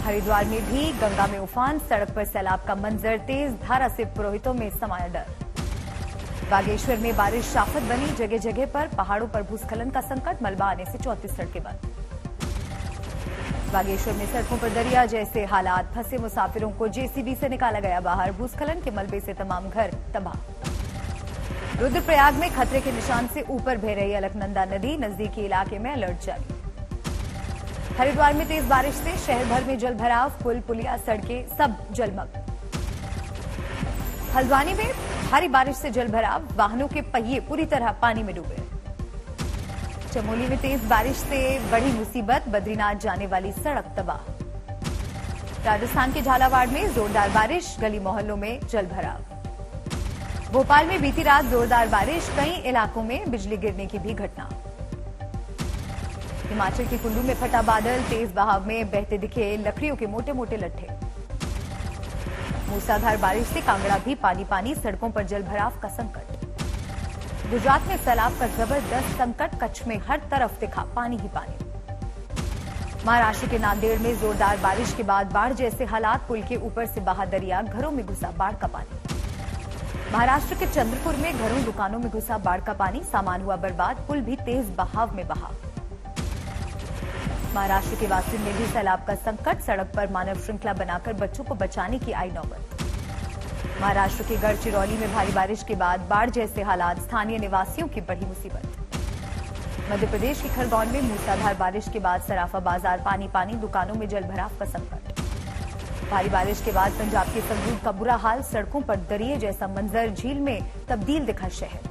हरिद्वार में भी गंगा में उफान, सड़क पर सैलाब का मंजर, तेज धारा से पुरोहितों में समाया डर। बागेश्वर में बारिश आफत बनी, जगह जगह पर पहाड़ों पर भूस्खलन का संकट, मलबा आने से 34 सड़कें बंद। बागेश्वर में सड़कों पर दरिया जैसे हालात, फंसे मुसाफिरों को जेसीबी से निकाला गया बाहर, भूस्खलन के मलबे से तमाम घर तबाह। रुद्रप्रयाग में खतरे के निशान से ऊपर बह रही अलकनंदा नदी, नजदीकी इलाके में अलर्ट जारी। हरिद्वार में तेज बारिश से शहर भर में जल भराव, पुल पुलिया सड़कें सब जलमग्न। हल्द्वानी में भारी बारिश से जल भराव, वाहनों के पहिए पूरी तरह पानी में डूबे। चमोली में तेज बारिश से बड़ी मुसीबत, बद्रीनाथ जाने वाली सड़क तबाह। राजस्थान के झालावाड़ में जोरदार बारिश, गली मोहल्लों में जल भराव। भोपाल में बीती रात जोरदार बारिश, कई इलाकों में बिजली गिरने की भी घटना। हिमाचल के कुल्लू में फटा बादल, तेज बहाव में बहते दिखे लकड़ियों के मोटे मोटे लट्ठे। मूसलाधार बारिश से कांगड़ा भी पानी पानी, सड़कों पर जल भराव का संकट। गुजरात में सैलाब का जबरदस्त संकट, कच्छ में हर तरफ दिखा पानी ही पानी। महाराष्ट्र के नांदेड़ में जोरदार बारिश के बाद बाढ़ जैसे हालात, पुल के ऊपर से बहा दरिया, घरों में घुसा बाढ़ का पानी। महाराष्ट्र के चंद्रपुर में घरों दुकानों में घुसा बाढ़ का पानी, सामान हुआ बर्बाद, पुल भी तेज बहाव में बहा। महाराष्ट्र के वासिन में भी सैलाब का संकट, सड़क पर मानव श्रृंखला बनाकर बच्चों को बचाने की आई नौबत। महाराष्ट्र के गढ़चिरौली में भारी बारिश के बाद बाढ़ जैसे हालात, स्थानीय निवासियों की बड़ी मुसीबत। मध्य प्रदेश के खरगोन में मूसलाधार बारिश के बाद सराफा बाजार पानी पानी, दुकानों में जल भराव का संकट। भारी बारिश के बाद पंजाब के संगरूर का बुरा हाल, सड़कों पर दरिये जैसा मंजर, झील में तब्दील दिखा शहर।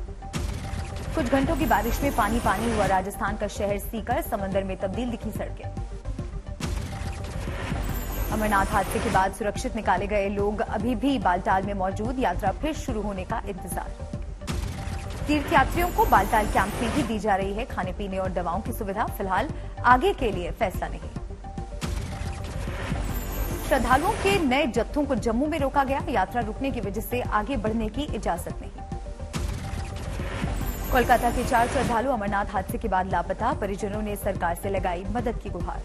कुछ घंटों की बारिश में पानी पानी हुआ राजस्थान का शहर सीकर, समंदर में तब्दील दिखी सड़कें। अमरनाथ हादसे के बाद सुरक्षित निकाले गए लोग अभी भी बालटाल में मौजूद, यात्रा फिर शुरू होने का इंतजार। तीर्थयात्रियों को बालटाल कैंप में ही दी जा रही है खाने पीने और दवाओं की सुविधा, फिलहाल आगे के लिए फैसला नहीं। श्रद्धालुओं के नए जत्थों को जम्मू में रोका गया, यात्रा रुकने की वजह से आगे बढ़ने की इजाजत नहीं। कोलकाता के 4 श्रद्धालु अमरनाथ हादसे के बाद लापता, परिजनों ने सरकार से लगाई मदद की गुहार।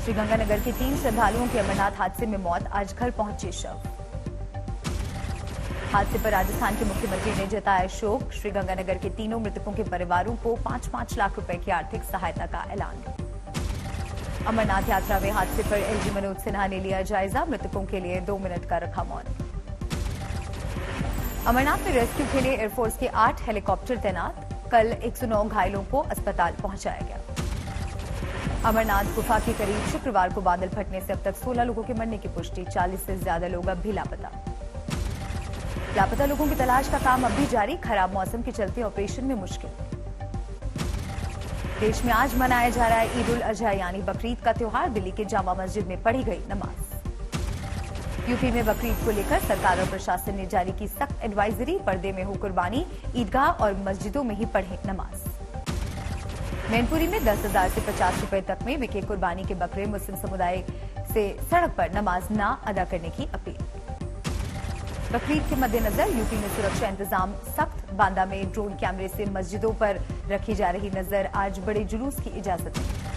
श्रीगंगानगर के 3 श्रद्धालुओं के अमरनाथ हादसे में मौत, आज घर पहुंचे शव। हादसे पर राजस्थान के मुख्यमंत्री ने जताया शोक, श्रीगंगानगर के तीनों मृतकों के परिवारों को 5-5 लाख रुपए की आर्थिक सहायता का ऐलान। अमरनाथ यात्रा में हादसे पर एलजी मनोज सिन्हा ने लिया जायजा, मृतकों के लिए 2 मिनट का रखा मौन। अमरनाथ में रेस्क्यू के लिए एयरफोर्स के 8 हेलीकॉप्टर तैनात, कल 109 घायलों को अस्पताल पहुंचाया गया। अमरनाथ गुफा के करीब शुक्रवार को बादल फटने से अब तक 16 लोगों के मरने की पुष्टि, 40 से ज्यादा लोग अब भी लापता। लापता लोगों की तलाश का काम अब भी जारी, खराब मौसम के चलते ऑपरेशन में मुश्किल। देश में आज मनाया जा रहा है ईद उल अजहा यानी बकरीद का त्योहार, दिल्ली के जामा मस्जिद में पढ़ी गई नमाज। यूपी में बकरीद को लेकर सरकार और प्रशासन ने जारी की सख्त एडवाइजरी, पर्दे में हो कुर्बानी, ईदगाह और मस्जिदों में ही पढ़े नमाज। मैनपुरी में 10,000 से 50 रुपए तक में बिके कुर्बानी के बकरे, मुस्लिम समुदाय से सड़क पर नमाज न अदा करने की अपील। बकरीद के मद्देनजर यूपी में सुरक्षा इंतजाम सख्त, बांदा में ड्रोन कैमरे से मस्जिदों पर रखी जा रही नजर, आज बड़े जुलूस की इजाजत नहीं।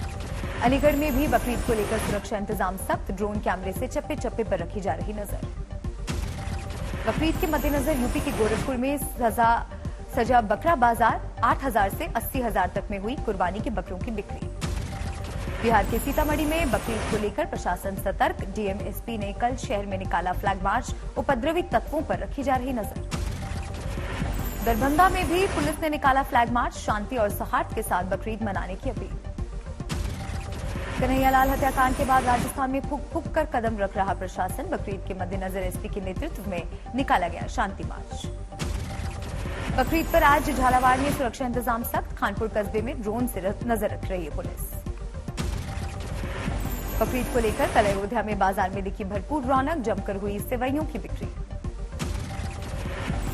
अलीगढ़ में भी बकरीद को लेकर सुरक्षा इंतजाम सख्त, ड्रोन कैमरे से चप्पे चप्पे पर रखी जा रही नजर। बकरीद के मद्देनजर यूपी के गोरखपुर में सजा बकरा बाजार, 8,000 से 80,000 तक में हुई कुर्बानी के बकरों की बिक्री। बिहार के सीतामढ़ी में बकरीद को लेकर प्रशासन सतर्क, डीएम एसपी ने कल शहर में निकाला फ्लैग मार्च, उपद्रवी तत्वों पर रखी जा रही नजर। दरभंगा में भी पुलिस ने निकाला फ्लैग मार्च, शांति और सौहार्द के साथ बकरीद मनाने की अपील। कन्हैयालाल हत्याकांड के बाद राजस्थान में फूक फूक कर कदम रख रहा प्रशासन, बकरीद के मद्देनजर एसपी के नेतृत्व में निकाला गया शांति मार्च। बकरीद पर आज झालावाड़ में सुरक्षा इंतजाम सख्त, खानपुर कस्बे में ड्रोन से नजर रख रही है पुलिस। बकरीद को लेकर कल अयोध्या में बाजार में दिखी भरपूर रौनक, जमकर हुई सेवइयों की बिक्री।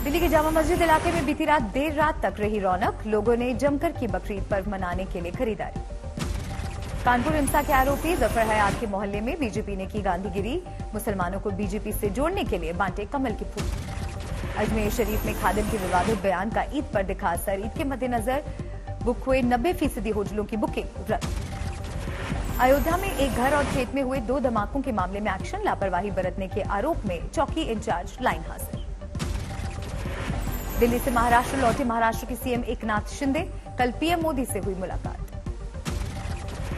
दिल्ली के जामा मस्जिद इलाके में बीती रात देर रात तक रही रौनक, लोगों ने जमकर की बकरीद पर्व मनाने के लिए खरीदारी। कानपुर हिंसा के आरोपी जफर हयात के मोहल्ले में बीजेपी ने की गांधीगिरी, मुसलमानों को बीजेपी से जोड़ने के लिए बांटे कमल के फूल। अजमेर शरीफ में खादिम के विवादित बयान का ईद पर दिखा असर, ईद के मद्देनजर बुक हुए 90% होटलों की बुकिंग रद्द। अयोध्या में एक घर और खेत में हुए 2 धमाकों के मामले में एक्शन, लापरवाही बरतने के आरोप में चौकी इंचार्ज लाइन हाजिर। दिल्ली से महाराष्ट्र लौटे महाराष्ट्र के सीएम एकनाथ शिंदे, कल पीएम मोदी से हुई मुलाकात।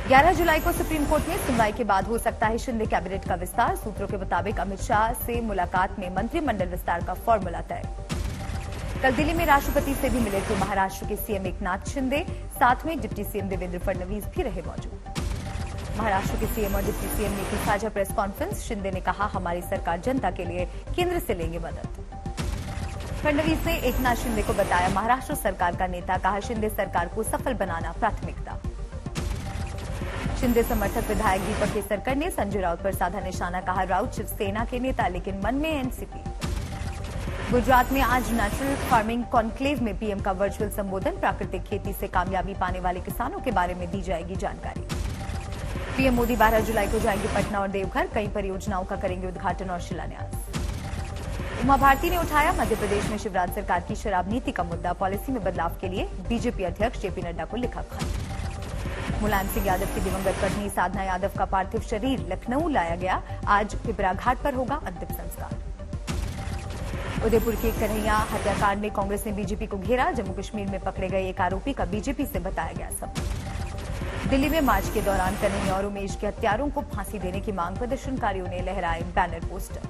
11 जुलाई को सुप्रीम कोर्ट में सुनवाई के बाद हो सकता है शिंदे कैबिनेट का विस्तार। सूत्रों के मुताबिक अमित शाह से मुलाकात में मंत्रिमंडल विस्तार का फॉर्मूला तय। कल दिल्ली में राष्ट्रपति से भी मिले थे महाराष्ट्र के सीएम एकनाथ शिंदे, साथ में डिप्टी सीएम देवेंद्र फडणवीस भी रहे मौजूद। महाराष्ट्र के सीएम और डिप्टी सीएम ने की साझा प्रेस कॉन्फ्रेंस। शिंदे ने कहा, हमारी सरकार जनता के लिए केंद्र से लेंगे मदद। फडणवीस ने एकनाथ शिंदे को बताया महाराष्ट्र सरकार का नेता, कहा शिंदे सरकार को सफल बनाना प्राथमिकता। शिंदे समर्थक विधायक दीपक केसरकर ने संजय राउत पर साधा निशाना, कहा राउत शिवसेना के नेता लेकिन मन में एनसीपी। गुजरात में आज नेचुरल फार्मिंग कॉन्क्लेव में पीएम का वर्चुअल संबोधन, प्राकृतिक खेती से कामयाबी पाने वाले किसानों के बारे में दी जाएगी जानकारी। पीएम मोदी 12 जुलाई को जाएंगे पटना और देवघर, कई परियोजनाओं का करेंगे उद्घाटन और शिलान्यास। उमा भारती ने उठाया मध्य प्रदेश में शिवराज सरकार की शराब नीति का मुद्दा, पॉलिसी में बदलाव के लिए बीजेपी अध्यक्ष जेपी नड्डा को लिखा खत। मुलायम सिंह यादव की दिवंगत पत्नी साधना यादव का पार्थिव शरीर लखनऊ लाया गया, आज पिपरा घाट पर होगा अंतिम संस्कार। उदयपुर के कन्हैया हत्याकांड में कांग्रेस ने बीजेपी को घेरा, जम्मू कश्मीर में पकड़े गए एक आरोपी का बीजेपी से बताया गया सबूत। दिल्ली में मार्च के दौरान कन्हैया और उमेश के हत्यारों को फांसी देने की मांग, प्रदर्शनकारियों ने लहराए बैनर पोस्टर।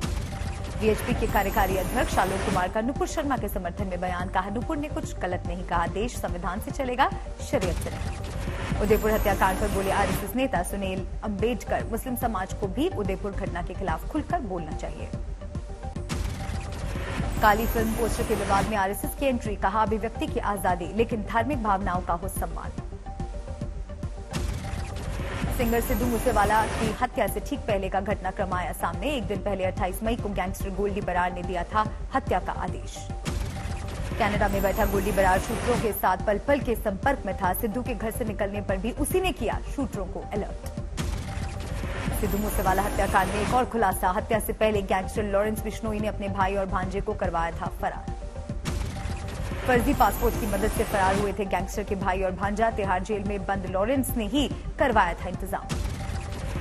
वीएचपी के कार्यकारी अध्यक्ष आलोक कुमार का नुपुर शर्मा के समर्थन में बयान, कहा नुपुर ने कुछ गलत नहीं कहा, देश संविधान से चलेगा, शरीयत से नहीं। उदयपुर हत्याकांड पर बोले आरएसएस नेता सुनील अंबेडकर, मुस्लिम समाज को भी उदयपुर घटना के खिलाफ खुलकर बोलना चाहिए। काली फिल्म पोस्टर के विवाद में आरएसएस की एंट्री, कहा अभिव्यक्ति की आजादी लेकिन धार्मिक भावनाओं का हो सम्मान। सिंगर सिद्धू मूसेवाला की हत्या से ठीक पहले का घटनाक्रम आया सामने। एक दिन पहले 28 मई को गैंगस्टर गोल्डी बरार ने दिया था हत्या का आदेश। कनाडा में बैठा गोल्डी बरार शूटरों के साथ पल पल के संपर्क में था। सिद्धू के घर से निकलने पर भी उसी ने किया शूटरों को अलर्ट। सिद्धू मूसेवाला हत्याकांड में एक और खुलासा, हत्या से पहले गैंगस्टर लॉरेंस बिश्नोई ने अपने भाई और भांजे को करवाया था फरार। फर्जी पासपोर्ट की मदद से फरार हुए थे गैंगस्टर के भाई और भांजा, तिहाड़ जेल में बंद लॉरेंस ने ही करवाया था इंतजाम।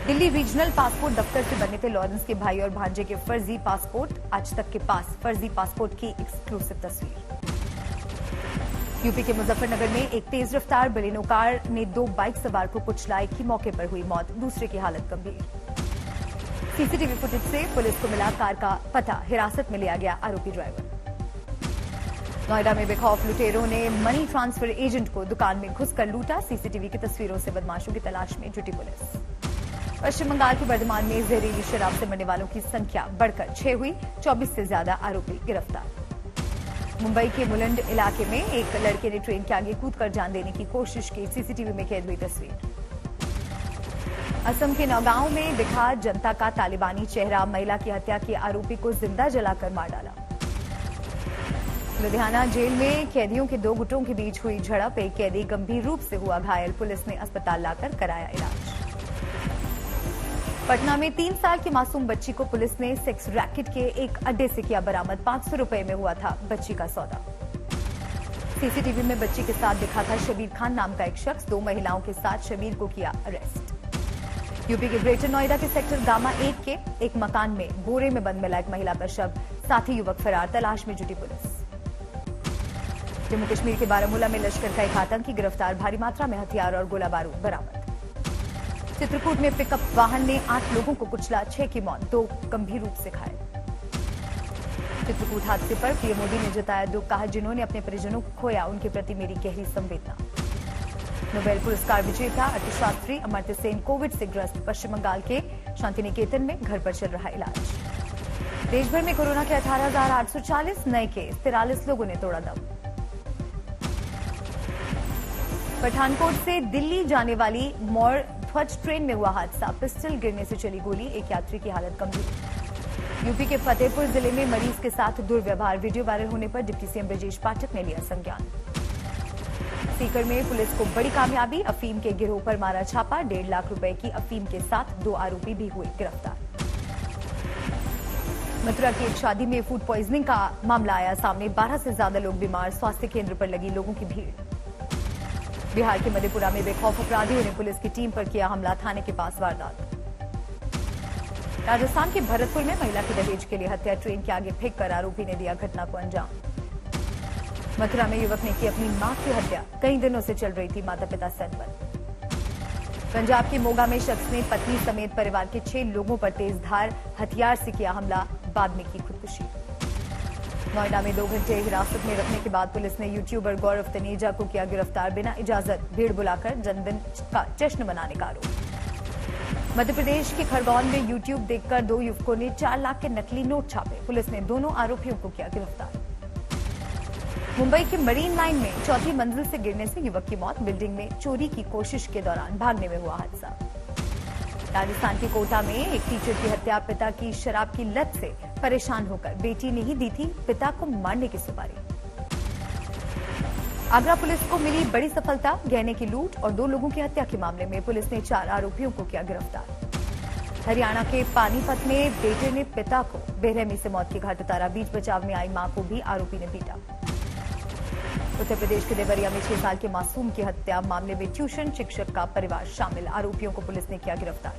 दिल्ली रीजनल पासपोर्ट दफ्तर से बने थे लॉरेंस के भाई और भांजे के फर्जी पासपोर्ट, आज तक के पास फर्जी पासपोर्ट की एक्सक्लूसिव तस्वीर। यूपी के मुजफ्फरनगर में एक तेज रफ्तार बलेनो कार ने 2 बाइक सवार को कुचला, एक की मौके पर हुई मौत, दूसरे की हालत गंभीर। सीसीटीवी फुटेज से पुलिस को मिला कार का पता, हिरासत में लिया गया आरोपी ड्राइवर। नोएडा में बेखौफ लुटेरों ने मनी ट्रांसफर एजेंट को दुकान में घुसकर लूटा, सीसीटीवी की तस्वीरों से बदमाशों की तलाश में जुटी पुलिस। पश्चिम बंगाल के बर्धमान में जहरीली शराब से मरने वालों की संख्या बढ़कर 6 हुई, 24 से ज्यादा आरोपी गिरफ्तार। मुंबई के मुलंड इलाके में एक लड़के ने ट्रेन के आगे कूदकर जान देने की कोशिश की, सीसीटीवी में कैद हुई तस्वीर। असम के नौगांव में दिखा जनता का तालिबानी चेहरा, महिला की हत्या के आरोपी को जिंदा जलाकर मार डाला। लुधियाना जेल में कैदियों के 2 गुटों के बीच हुई झड़प, एक कैदी गंभीर रूप से हुआ घायल, पुलिस ने अस्पताल लाकर कराया इलाज। पटना में 3 साल की मासूम बच्ची को पुलिस ने सेक्स रैकेट के एक अड्डे से किया बरामद, 500 रुपए में हुआ था बच्ची का सौदा। सीसीटीवी में बच्ची के साथ दिखा था शबीर खान नाम का एक शख्स, 2 महिलाओं के साथ शबीर को किया अरेस्ट। यूपी के ग्रेटर नोएडा के सेक्टर गामा 1 के एक मकान में बोरे में बंद मिला एक महिला का शव, साथी युवक फरार, तलाश में जुटी पुलिस। जम्मू कश्मीर के बारामूला में लश्कर का एक आतंकी गिरफ्तार, भारी मात्रा में हथियार और गोला बारूद बरामद। चित्रकूट में पिकअप वाहन ने 8 लोगों को कुचला, 6 की मौत, 2 गंभीर रूप से घायल। चित्रकूट हादसे पर पीएम मोदी ने जताया दुख, कहा जिन्होंने अपने परिजनों को खोया उनके प्रति मेरी गहरी संवेदना। नोबेल पुरस्कार विजेता अर्थशास्त्री अमर्त्य सेन कोविड से ग्रस्त, पश्चिम बंगाल के शांति निकेतन में घर पर चल रहा इलाज। देश भर में कोरोना के 18,840 नए केस, 43 लोगों ने तोड़ा दम। पठानकोट से दिल्ली जाने वाली मौर ध्वज ट्रेन में हुआ हादसा, पिस्टल गिरने से चली गोली, एक यात्री की हालत गंभीर। यूपी के फतेहपुर जिले में मरीज के साथ दुर्व्यवहार, वीडियो वायरल होने पर डिप्टी सीएम ब्रजेश पाठक ने लिया संज्ञान। सीकर में पुलिस को बड़ी कामयाबी, अफीम के गिरोह पर मारा छापा, 1.5 लाख रुपए की अफीम के साथ 2 आरोपी भी हुए गिरफ्तार। मथुरा की एक शादी में फूड पॉइजनिंग का मामला आया सामने, 12 से ज्यादा लोग बीमार, स्वास्थ्य केंद्र पर लगी लोगों की भीड़। बिहार के मधेपुरा में बेखौफ अपराधियों ने पुलिस की टीम पर किया हमला, थाने के पास वारदात। राजस्थान के भरतपुर में महिला की दहेज के लिए हत्या, ट्रेन के आगे फेंककर आरोपी ने दिया घटना को अंजाम। मथुरा में युवक ने की अपनी मां की हत्या, कई दिनों से चल रही थी माता पिता से अनबन। पंजाब के मोगा में शख्स ने पत्नी समेत परिवार के 6 लोगों पर तेजधार हथियार से किया हमला, बाद में की खुदकुशी। नोएडा में 2 घंटे हिरासत में रखने के बाद पुलिस ने यूट्यूबर गौरव तनेजा को किया गिरफ्तार, बिना इजाजत भीड़ बुलाकर जन्मदिन का जश्न मनाने का आरोप। मध्य प्रदेश के खरगोन में यूट्यूब देखकर 2 युवकों ने 4 लाख के नकली नोट छापे, पुलिस ने दोनों आरोपियों को किया गिरफ्तार। मुंबई के मरीन लाइन में 4थी मंजिल से गिरने से युवक की मौत, बिल्डिंग में चोरी की कोशिश के दौरान भागने में हुआ हादसा। राजस्थान के कोटा में एक टीचर की हत्या, पिता की शराब की लत से परेशान होकर बेटी ने ही दी थी पिता को मारने की सुपारी। आगरा पुलिस को मिली बड़ी सफलता, गहने की लूट और 2 लोगों की हत्या के मामले में पुलिस ने 4 आरोपियों को किया गिरफ्तार। हरियाणा के पानीपत में बेटे ने पिता को बेरहमी से मौत के घाट उतारा, बीच बचाव में आई मां को भी आरोपी ने पीटा। उत्तर प्रदेश के देवरिया में 6 साल के मासूम की हत्या मामले में ट्यूशन शिक्षक का परिवार शामिल, आरोपियों को पुलिस ने किया गिरफ्तार।